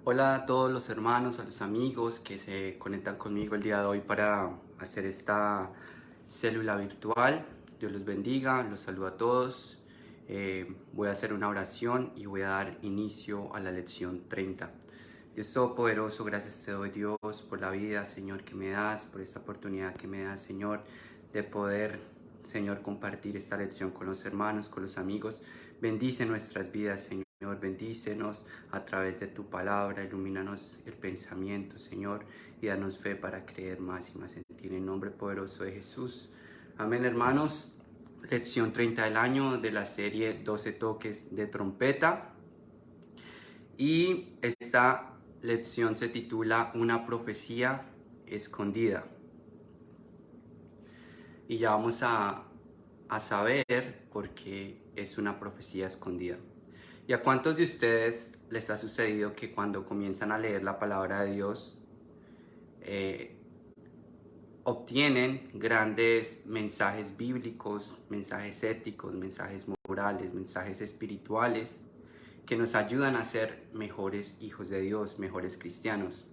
Hola a todos los hermanos, a los amigos que se conectan conmigo el día de hoy para hacer esta célula virtual. Dios los bendiga, los saludo a todos. Voy a hacer una oración y voy a dar inicio a la lección 30. Dios Todopoderoso, gracias te doy, Dios, por la vida, Señor, que me das, por esta oportunidad que me das, Señor, de poder, Señor, compartir esta lección con los hermanos, con los amigos. Bendice nuestras vidas, Señor. Señor, bendícenos a través de tu palabra, ilumínanos el pensamiento, Señor, y danos fe para creer más y más en ti, en el nombre poderoso de Jesús. Amén, hermanos. Lección 30 del año de la serie 12 toques de trompeta. Y esta lección se titula Una profecía escondida. Y ya vamos a saber por qué es una profecía escondida. ¿Y a cuántos de ustedes les ha sucedido que cuando comienzan a leer la palabra de Dios obtienen grandes mensajes bíblicos, mensajes éticos, mensajes morales, mensajes espirituales que nos ayudan a ser mejores hijos de Dios, mejores cristianos?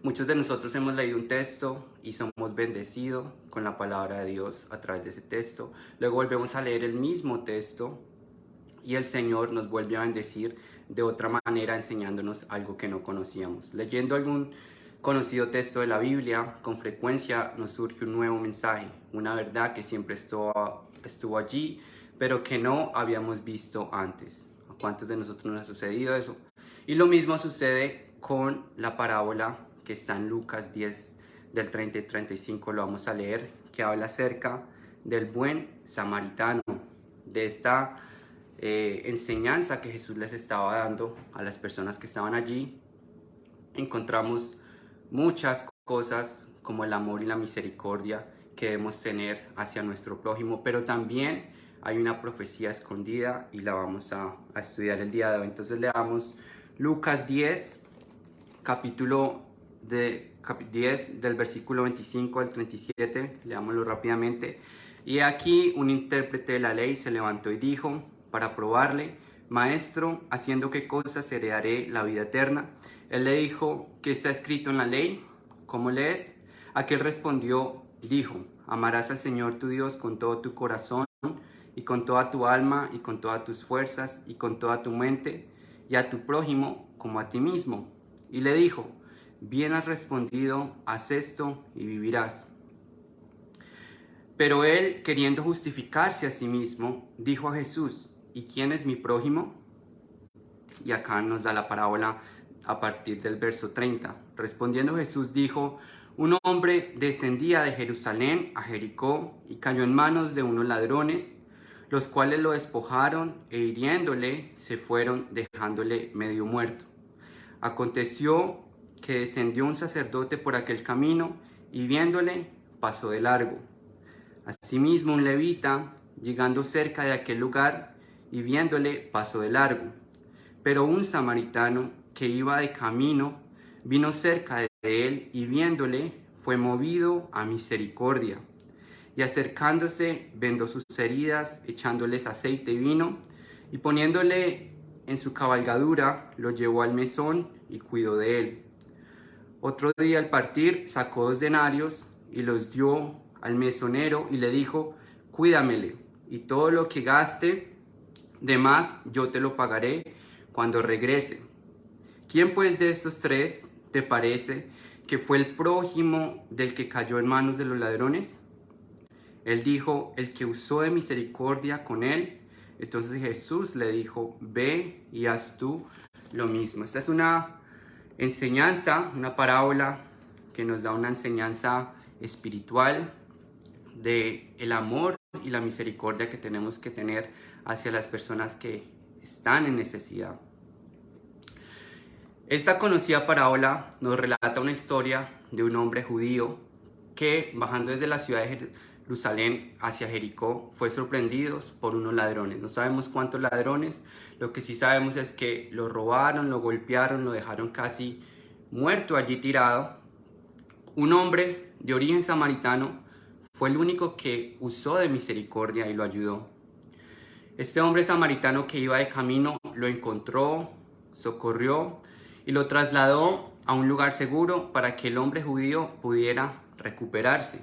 Muchos de nosotros hemos leído un texto y somos bendecidos con la palabra de Dios a través de ese texto. Luego volvemos a leer el mismo texto y el Señor nos vuelve a bendecir de otra manera, enseñándonos algo que no conocíamos. Leyendo algún conocido texto de la Biblia, con frecuencia nos surge un nuevo mensaje, una verdad que siempre estuvo allí, pero que no habíamos visto antes. ¿A cuántos de nosotros nos ha sucedido eso? Y lo mismo sucede con la parábola que está en Lucas 10, del 30 y 35, lo vamos a leer, que habla acerca del buen samaritano, de esta enseñanza que Jesús les estaba dando a las personas que estaban allí. Encontramos muchas cosas como el amor y la misericordia que debemos tener hacia nuestro prójimo, pero también hay una profecía escondida y la vamos a estudiar el día de hoy. Entonces leamos Lucas 10, capítulo 10 del versículo 25 al 37, leámoslo rápidamente. Y aquí un intérprete de la ley se levantó y dijo, para probarle, Maestro, ¿haciendo qué cosas heredaré la vida eterna? Él le dijo, ¿qué está escrito en la ley? ¿Cómo lees? Aquel respondió, dijo, amarás al Señor tu Dios con todo tu corazón y con toda tu alma y con todas tus fuerzas y con toda tu mente y a tu prójimo como a ti mismo. Y le dijo, bien has respondido, haz esto y vivirás. Pero él, queriendo justificarse a sí mismo, dijo a Jesús, ¿y quién es mi prójimo? Y acá nos da la parábola a partir del verso 30. Respondiendo Jesús dijo, un hombre descendía de Jerusalén a Jericó y cayó en manos de unos ladrones, los cuales lo despojaron e hiriéndole se fueron dejándole medio muerto. Aconteció que descendió un sacerdote por aquel camino y viéndole pasó de largo. Asimismo un levita, llegando cerca de aquel lugar y viéndole pasó de largo. Pero un samaritano que iba de camino vino cerca de él y viéndole fue movido a misericordia. Y acercándose vendó sus heridas, echándoles aceite y vino, y poniéndole en su cabalgadura, lo llevó al mesón y cuidó de él. Otro día al partir sacó 2 denarios y los dio al mesonero y le dijo, cuídamele, y todo lo que gaste de más yo te lo pagaré cuando regrese. ¿Quién pues de estos 3 te parece que fue el prójimo del que cayó en manos de los ladrones? Él dijo, el que usó de misericordia con él. Entonces Jesús le dijo, ve y haz tú lo mismo. Esta es una enseñanza, una parábola que nos da una enseñanza espiritual de el amor y la misericordia que tenemos que tener hacia las personas que están en necesidad. Esta conocida parábola nos relata una historia de un hombre judío que, bajando desde la ciudad de Jerusalén hacia Jericó, fue sorprendido por unos ladrones. No sabemos cuántos ladrones, lo que sí sabemos es que lo robaron, lo golpearon, lo dejaron casi muerto allí tirado. Un hombre de origen samaritano fue el único que usó de misericordia y lo ayudó. Este hombre samaritano que iba de camino lo encontró, socorrió y lo trasladó a un lugar seguro para que el hombre judío pudiera recuperarse.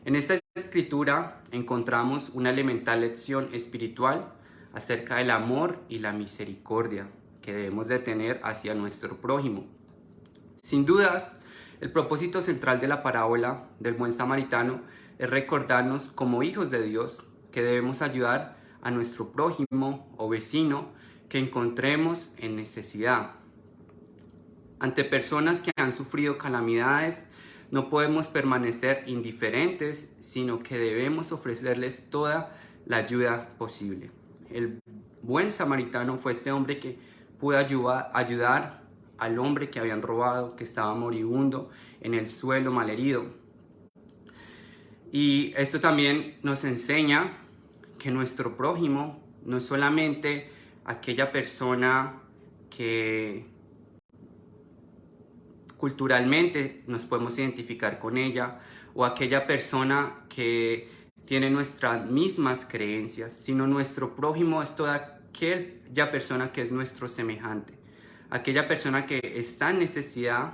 En esta escritura encontramos una elemental lección espiritual acerca del amor y la misericordia que debemos de tener hacia nuestro prójimo. Sin dudas, el propósito central de la parábola del buen samaritano es recordarnos como hijos de Dios que debemos ayudar a nuestro prójimo o vecino que encontremos en necesidad. Ante personas que han sufrido calamidades, no podemos permanecer indiferentes, sino que debemos ofrecerles toda la ayuda posible. El buen samaritano fue este hombre que pudo ayudar al hombre que habían robado, que estaba moribundo en el suelo, malherido. Y esto también nos enseña que nuestro prójimo no es solamente aquella persona que culturalmente nos podemos identificar con ella, o aquella persona que tiene nuestras mismas creencias, sino nuestro prójimo es toda aquella persona que es nuestro semejante, aquella persona que está en necesidad,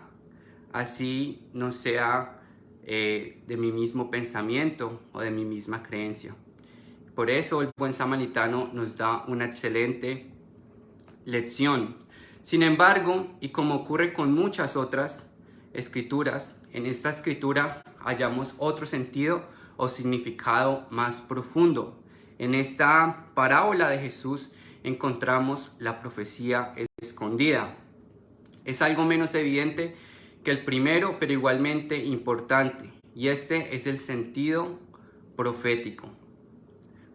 así no sea de mi mismo pensamiento o de mi misma creencia. Por eso el buen samaritano nos da una excelente lección. Sin embargo, y como ocurre con muchas otras escrituras, en esta escritura hallamos otro sentido o significado más profundo. En esta parábola de Jesús encontramos la profecía escondida. Es algo menos evidente que el primero, pero igualmente importante, y este es el sentido profético.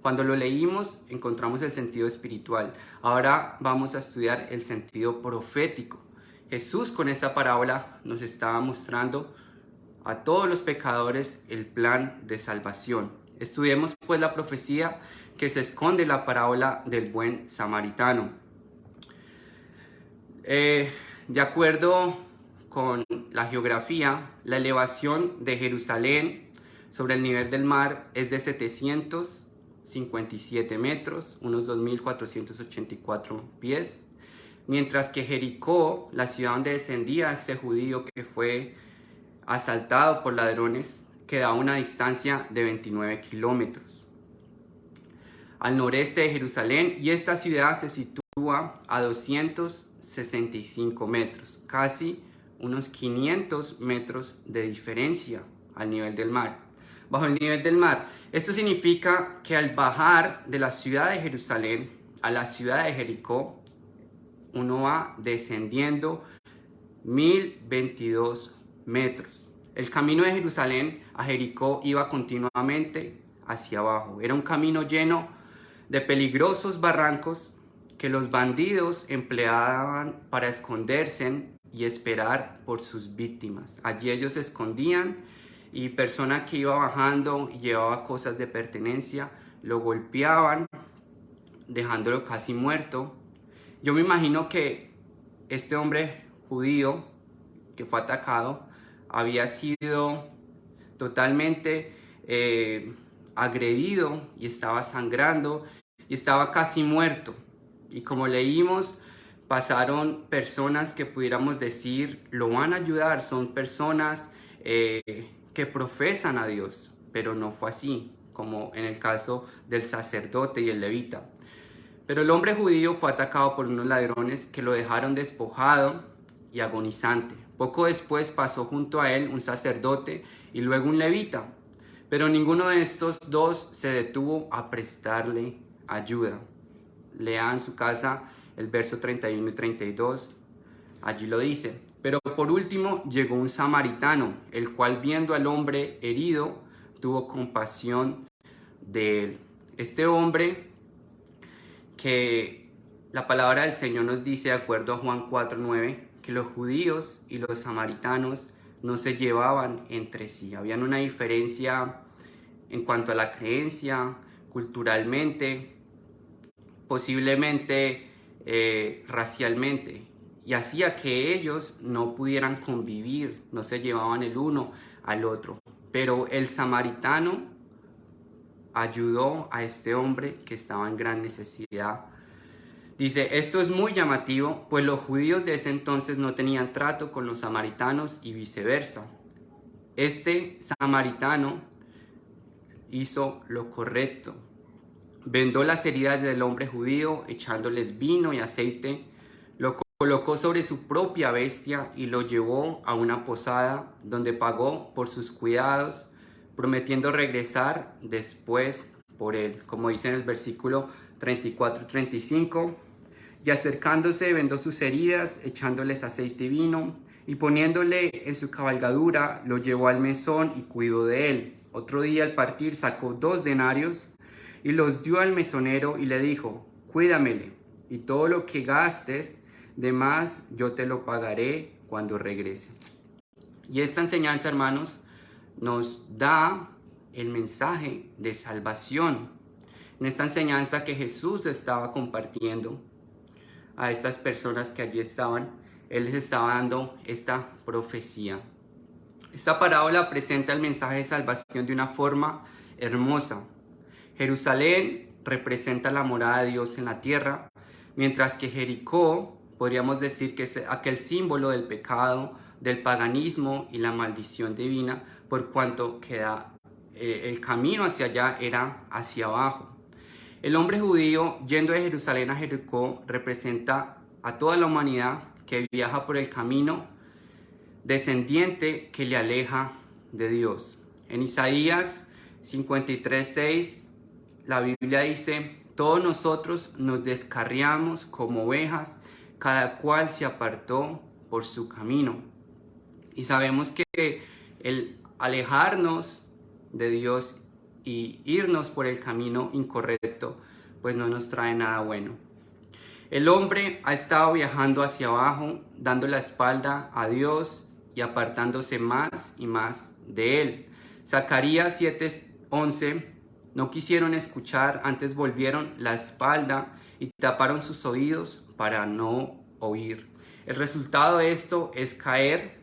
Cuando lo leímos, encontramos el sentido espiritual. Ahora vamos a estudiar el sentido profético. Jesús con esta parábola nos estaba mostrando a todos los pecadores el plan de salvación. Estudiemos pues la profecía que se esconde en la parábola del buen samaritano. De acuerdo con la geografía, la elevación de Jerusalén sobre el nivel del mar es de 757 metros, unos 2.484 pies, mientras que Jericó, la ciudad donde descendía este judío que fue asaltado por ladrones, queda a una distancia de 29 kilómetros al noreste de Jerusalén, y esta ciudad se sitúa a 265 metros, casi unos 500 metros de diferencia al nivel del mar. Bajo el nivel del mar. Esto significa que al bajar de la ciudad de Jerusalén a la ciudad de Jericó, uno va descendiendo 1022 metros. El camino de Jerusalén a Jericó iba continuamente hacia abajo. Era un camino lleno de peligrosos barrancos que los bandidos empleaban para esconderse y esperar por sus víctimas. Allí ellos se escondían, y persona que iba bajando y llevaba cosas de pertenencia lo golpeaban, dejándolo casi muerto. Yo me imagino que este hombre judío que fue atacado había sido totalmente agredido y estaba sangrando y estaba casi muerto. Y como leímos, pasaron personas que pudiéramos decir lo van a ayudar, son personas que profesan a Dios, pero no fue así, como en el caso del sacerdote y el levita. Pero el hombre judío fue atacado por unos ladrones que lo dejaron despojado y agonizante. Poco después pasó junto a él un sacerdote y luego un levita, pero ninguno de estos dos se detuvo a prestarle ayuda. Lea en su casa el verso 31 y 32, allí lo dice. Pero por último llegó un samaritano, el cual viendo al hombre herido, tuvo compasión de él. Este hombre que la palabra del Señor nos dice, de acuerdo a Juan 4:9, que los judíos y los samaritanos no se llevaban entre sí. Habían una diferencia en cuanto a la creencia, culturalmente, posiblemente racialmente. Y hacía que ellos no pudieran convivir, no se llevaban el uno al otro. Pero el samaritano ayudó a este hombre que estaba en gran necesidad. Dice, esto es muy llamativo, pues los judíos de ese entonces no tenían trato con los samaritanos y viceversa. Este samaritano hizo lo correcto. Vendó las heridas del hombre judío, echándoles vino y aceite, lo colocó sobre su propia bestia y lo llevó a una posada donde pagó por sus cuidados, prometiendo regresar después por él, como dice en el versículo 34 y 35. Y acercándose vendó sus heridas, echándoles aceite y vino, y poniéndole en su cabalgadura, lo llevó al mesón y cuidó de él. Otro día al partir sacó 2 denarios y los dio al mesonero y le dijo, cuídamele, y todo lo que gastes de más yo te lo pagaré cuando regrese. Y esta enseñanza, hermanos, nos da el mensaje de salvación. En esta enseñanza que Jesús estaba compartiendo a estas personas que allí estaban, Él les estaba dando esta profecía. Esta parábola presenta el mensaje de salvación de una forma hermosa. Jerusalén representa la morada de Dios en la tierra, mientras que Jericó, podríamos decir que es aquel símbolo del pecado, del paganismo y la maldición divina, por cuanto el camino hacia allá era hacia abajo. El hombre judío yendo de Jerusalén a Jericó representa a toda la humanidad que viaja por el camino descendiente que le aleja de Dios. En Isaías 53:6 la Biblia dice, todos nosotros nos descarriamos como ovejas, cada cual se apartó por su camino. Y sabemos que el alejarnos de Dios y irnos por el camino incorrecto, pues no nos trae nada bueno. El hombre ha estado viajando hacia abajo, dando la espalda a Dios y apartándose más y más de Él. Zacarías 7:11, no quisieron escuchar, antes volvieron la espalda y taparon sus oídos para no oír. El resultado de esto es caer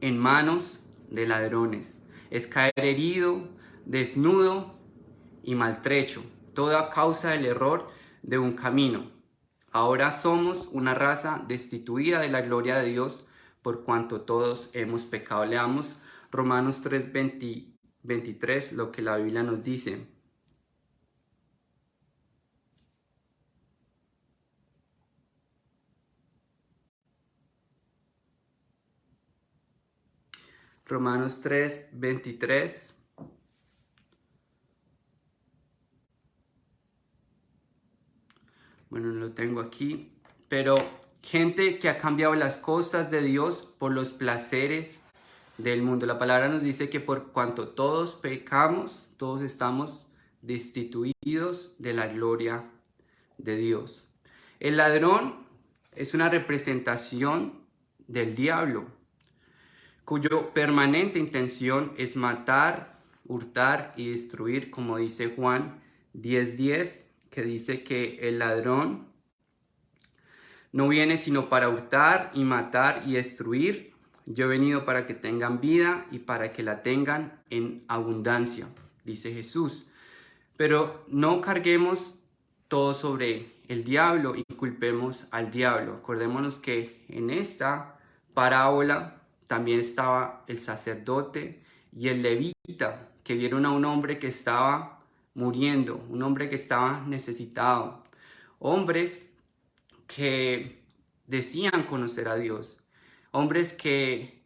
en manos de ladrones, es caer herido, desnudo y maltrecho, todo a causa del error de un camino. Ahora somos una raza destituida de la gloria de Dios por cuanto todos hemos pecado. Leamos Romanos 3:23, lo que la Biblia nos dice. Romanos 3:23. Bueno, lo tengo aquí. Pero gente que ha cambiado las cosas de Dios por los placeres del mundo. La palabra nos dice que por cuanto todos pecamos, todos estamos destituidos de la gloria de Dios. El ladrón es una representación del diablo, cuyo permanente intención es matar, hurtar y destruir, como dice Juan 10:10, que dice que el ladrón no viene sino para hurtar y matar y destruir. Yo he venido para que tengan vida y para que la tengan en abundancia, dice Jesús. Pero no carguemos todo sobre el diablo y culpemos al diablo. Acordémonos que en esta parábola también estaba el sacerdote y el levita, que vieron a un hombre que estaba muriendo, un hombre que estaba necesitado. Hombres que decían conocer a Dios, hombres que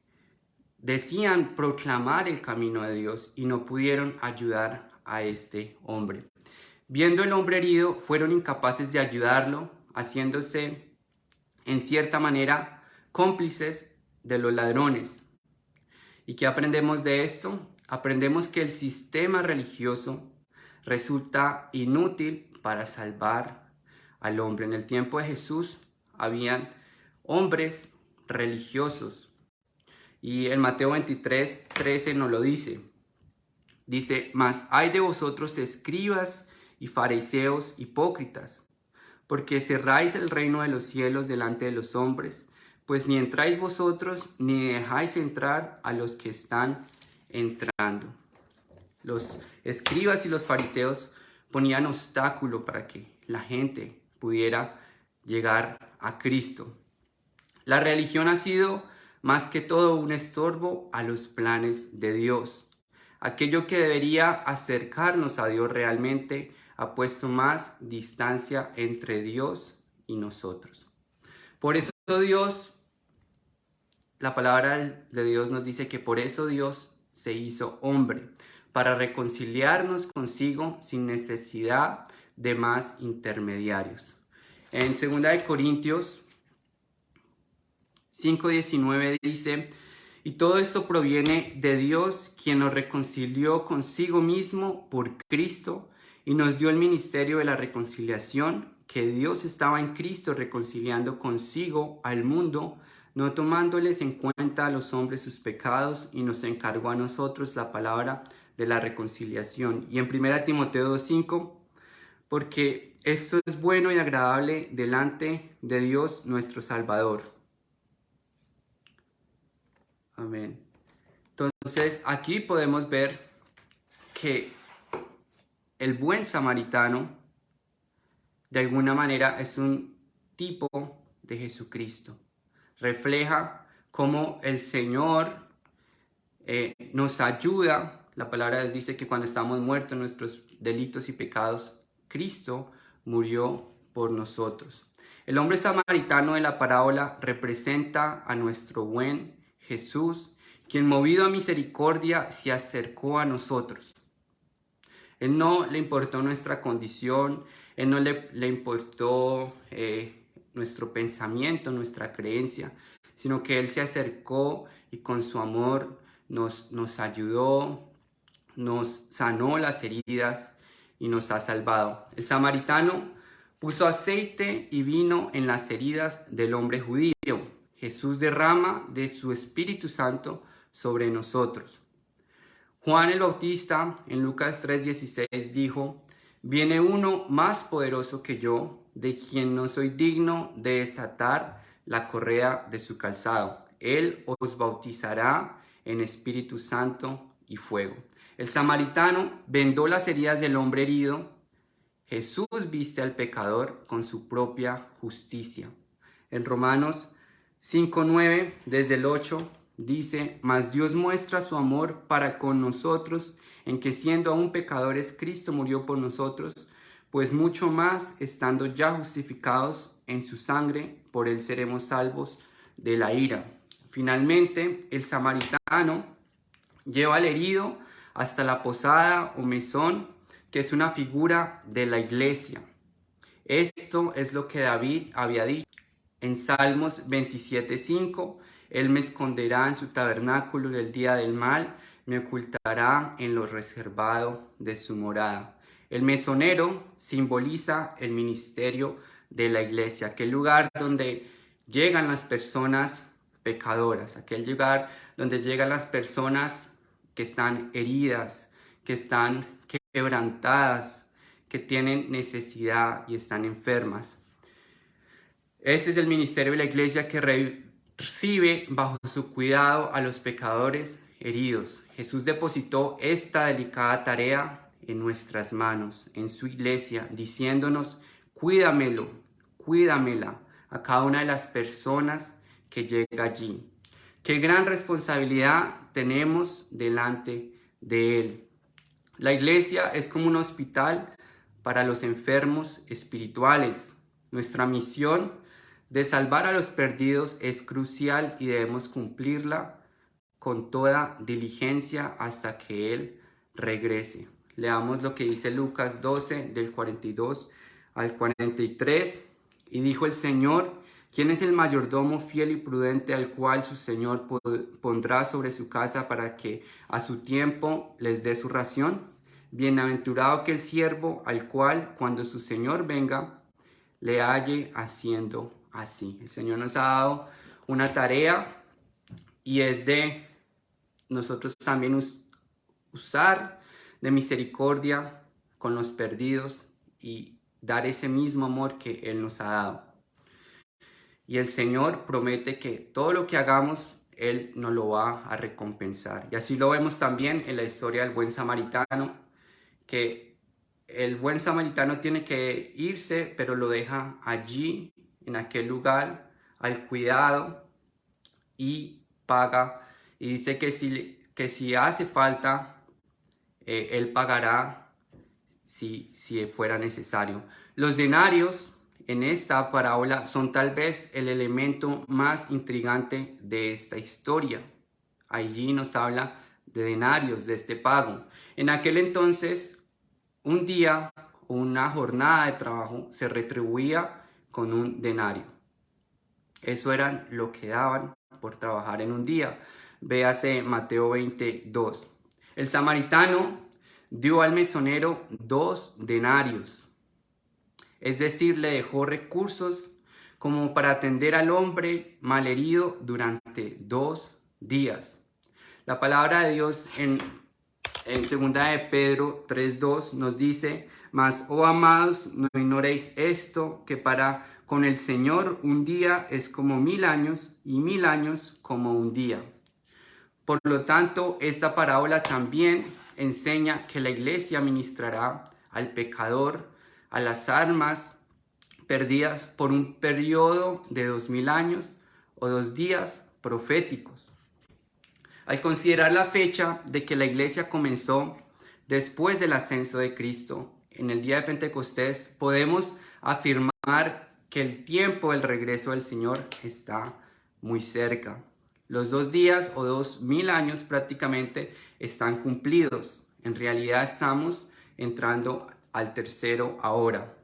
decían proclamar el camino de Dios y no pudieron ayudar a este hombre. Viendo el hombre herido, fueron incapaces de ayudarlo, haciéndose en cierta manera cómplices de los ladrones. ¿Y qué aprendemos de esto? Aprendemos que el sistema religioso resulta inútil para salvar al hombre. En el tiempo de Jesús habían hombres religiosos y en Mateo 23:13 nos lo dice. Dice, mas hay de vosotros escribas y fariseos hipócritas, porque cerráis el reino de los cielos delante de los hombres, pues ni entráis vosotros ni dejáis entrar a los que están entrando. Los escribas y los fariseos ponían obstáculo para que la gente pudiera llegar a Cristo. La religión ha sido más que todo un estorbo a los planes de Dios. Aquello que debería acercarnos a Dios realmente ha puesto más distancia entre Dios y nosotros. Por eso la palabra de Dios nos dice que por eso Dios se hizo hombre, para reconciliarnos consigo sin necesidad de más intermediarios. En 2 Corintios 5:19 dice: y todo esto proviene de Dios, quien nos reconcilió consigo mismo por Cristo y nos dio el ministerio de la reconciliación, que Dios estaba en Cristo reconciliando consigo al mundo, no tomándoles en cuenta a los hombres sus pecados, y nos encargó a nosotros la palabra de la reconciliación. Y en 1 Timoteo 2:5, porque esto es bueno y agradable delante de Dios nuestro Salvador. Amén. Entonces aquí podemos ver que el buen samaritano de alguna manera es un tipo de Jesucristo. Refleja cómo el Señor nos ayuda. La palabra de Dios dice que cuando estamos muertos en nuestros delitos y pecados, Cristo murió por nosotros. El hombre samaritano de la parábola representa a nuestro buen Jesús, quien movido a misericordia se acercó a nosotros. Él no le importó nuestra condición, Él no le importó nuestro pensamiento, nuestra creencia, sino que Él se acercó y con su amor nos ayudó, nos sanó las heridas y nos ha salvado. El samaritano puso aceite y vino en las heridas del hombre judío. Jesús derrama de su Espíritu Santo sobre nosotros. Juan el Bautista en Lucas 3:16 dijo: viene uno más poderoso que yo, de quien no soy digno de desatar la correa de su calzado. Él os bautizará en Espíritu Santo y fuego. El samaritano vendó las heridas del hombre herido. Jesús viste al pecador con su propia justicia. En Romanos 5:9, desde el 8, dice: mas Dios muestra su amor para con nosotros, en que siendo aún pecadores, Cristo murió por nosotros, pues mucho más, estando ya justificados en su sangre, por él seremos salvos de la ira. Finalmente, el samaritano lleva al herido hasta la posada o mesón, que es una figura de la iglesia. Esto es lo que David había dicho en Salmos 27:5: Él me esconderá en su tabernáculo del día del mal, me ocultará en lo reservado de su morada. El mesonero simboliza el ministerio de la iglesia, aquel lugar donde llegan las personas pecadoras, aquel lugar donde llegan las personas que están heridas, que están quebrantadas, que tienen necesidad y están enfermas. Este es el ministerio de la iglesia, que recibe bajo su cuidado a los pecadores heridos. Jesús depositó esta delicada tarea en nuestras manos, en su iglesia, diciéndonos: cuídamelo, cuídamela a cada una de las personas que llega allí. Qué gran responsabilidad tenemos delante de Él. La iglesia es como un hospital para los enfermos espirituales. Nuestra misión de salvar a los perdidos es crucial y debemos cumplirla con toda diligencia hasta que Él regrese. Leamos lo que dice Lucas 12, del 42 al 43. Y dijo el Señor: ¿quién es el mayordomo fiel y prudente al cual su Señor pondrá sobre su casa para que a su tiempo les dé su ración? Bienaventurado aquel siervo al cual, cuando su Señor venga, le halle haciendo así. El Señor nos ha dado una tarea, y es de nosotros también usar de misericordia con los perdidos y dar ese mismo amor que Él nos ha dado. Y el Señor promete que todo lo que hagamos, Él nos lo va a recompensar. Y así lo vemos también en la historia del buen samaritano, que el buen samaritano tiene que irse, pero lo deja allí en aquel lugar al cuidado y paga. Y dice que si hace falta, él pagará si fuera necesario. Los denarios en esta parábola son tal vez el elemento más intrigante de esta historia. Allí nos habla de denarios, de este pago. En aquel entonces, un día o una jornada de trabajo se retribuía con un denario. Eso era lo que daban por trabajar en un día. Véase Mateo 22. El samaritano dio al mesonero 2 denarios. Es decir, le dejó recursos como para atender al hombre malherido durante 2 días. La palabra de Dios en 2 de Pedro 3:2 nos dice: mas, oh amados, no ignoréis esto, que para con el Señor un día es como 1000 años, y 1000 años como un día. Por lo tanto, esta parábola también enseña que la iglesia ministrará al pecador, a las almas perdidas por un periodo de 2000 años o 2 días proféticos. Al considerar la fecha de que la iglesia comenzó después del ascenso de Cristo, en el día de Pentecostés, podemos afirmar que el tiempo del regreso del Señor está muy cerca. Los 2 días o 2000 años prácticamente están cumplidos. En realidad estamos entrando al tercero ahora.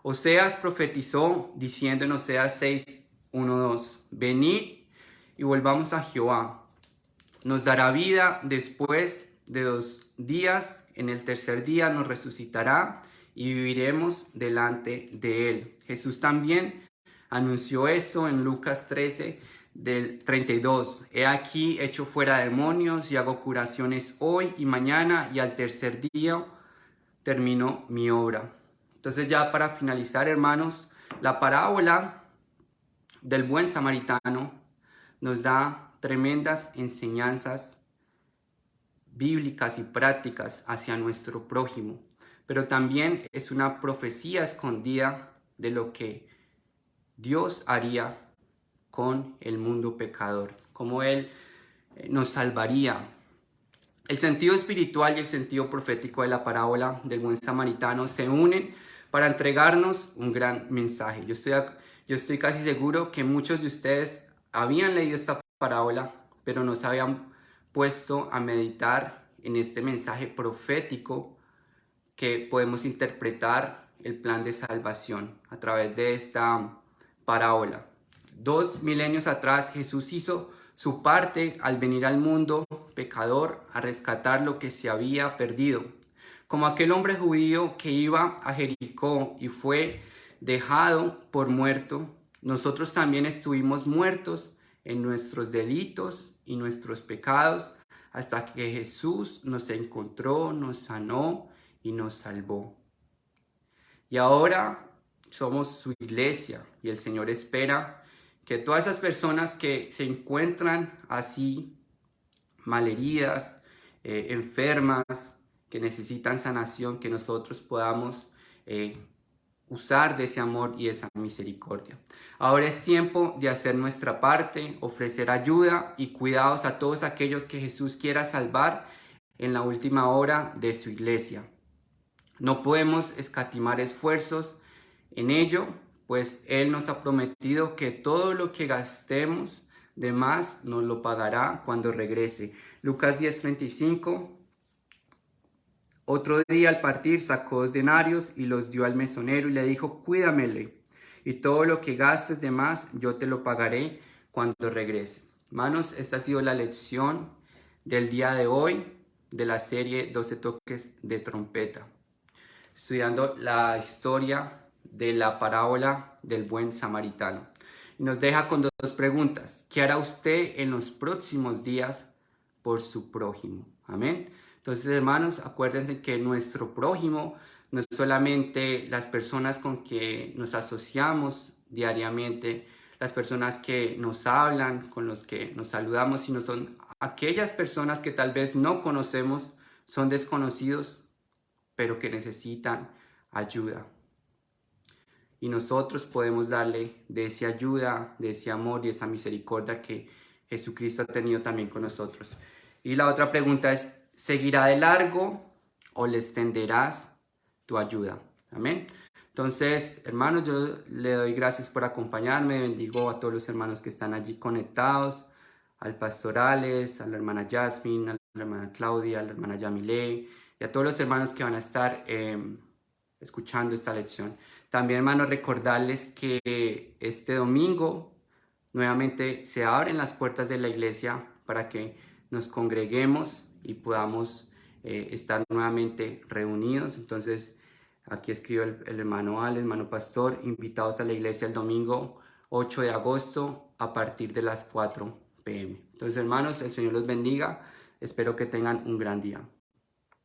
Oseas profetizó diciendo en Oseas 6:1-2: venid y volvamos a Jehová. Nos dará vida después de 2 días. En el tercer día nos resucitará y viviremos delante de él. Jesús también anunció eso en Lucas 13, del 32. He aquí echo fuera demonios y hago curaciones hoy y mañana, y al tercer día termino mi obra. Entonces, ya para finalizar, hermanos, la parábola del buen samaritano nos da tremendas enseñanzas bíblicas y prácticas hacia nuestro prójimo, pero también es una profecía escondida de lo que Dios haría con el mundo pecador, cómo Él nos salvaría. El sentido espiritual y el sentido profético de la parábola del buen samaritano se unen para entregarnos un gran mensaje. Yo estoy casi seguro que muchos de ustedes habían leído esta parábola, pero no se habían puesto a meditar en este mensaje profético que podemos interpretar el plan de salvación a través de esta parábola. 2 milenios atrás, Jesús hizo su parte al venir al mundo pecador a rescatar lo que se había perdido. Como aquel hombre judío que iba a Jericó y fue dejado por muerto, nosotros también estuvimos muertos en nuestros delitos y nuestros pecados, hasta que Jesús nos encontró, nos sanó y nos salvó. Y ahora somos su iglesia, y el Señor espera que todas esas personas que se encuentran así, malheridas, enfermas, que necesitan sanación, que nosotros podamos usar de ese amor y esa misericordia. Ahora es tiempo de hacer nuestra parte, ofrecer ayuda y cuidados a todos aquellos que Jesús quiera salvar en la última hora de su iglesia. No podemos escatimar esfuerzos en ello, pues Él nos ha prometido que todo lo que gastemos de más nos lo pagará cuando regrese. Lucas 10:35. Otro día al partir sacó 2 denarios y los dio al mesonero y le dijo: cuídamele, y todo lo que gastes de más yo te lo pagaré cuando regrese. Hermanos, esta ha sido la lección del día de hoy de la serie 12 toques de trompeta, estudiando la historia de la parábola del buen samaritano. Y nos deja con 2 preguntas. ¿Qué hará usted en los próximos días por su prójimo? Amén. Entonces, hermanos, acuérdense que nuestro prójimo no es solamente las personas con que nos asociamos diariamente, las personas que nos hablan, con los que nos saludamos, sino son aquellas personas que tal vez no conocemos, son desconocidos, pero que necesitan ayuda. y nosotros podemos darle de esa ayuda, de ese amor y esa misericordia que Jesucristo ha tenido también con nosotros. Y la otra pregunta es, ¿seguirá de largo o le extenderás tu ayuda? Amén. Entonces, hermanos, yo le doy gracias por acompañarme, bendigo a todos los hermanos que están allí conectados, al pastor Alex, a la hermana Jasmine, a la hermana Claudia, a la hermana Yamile y a todos los hermanos que van a estar escuchando esta lección. También, hermanos, recordarles que este domingo nuevamente se abren las puertas de la iglesia para que nos congreguemos y podamos estar nuevamente reunidos. Entonces, aquí escribe el hermano Alex, hermano pastor, invitados a la iglesia el domingo 8 de agosto a partir de las 4 p.m. Entonces, hermanos, el Señor los bendiga. Espero que tengan un gran día.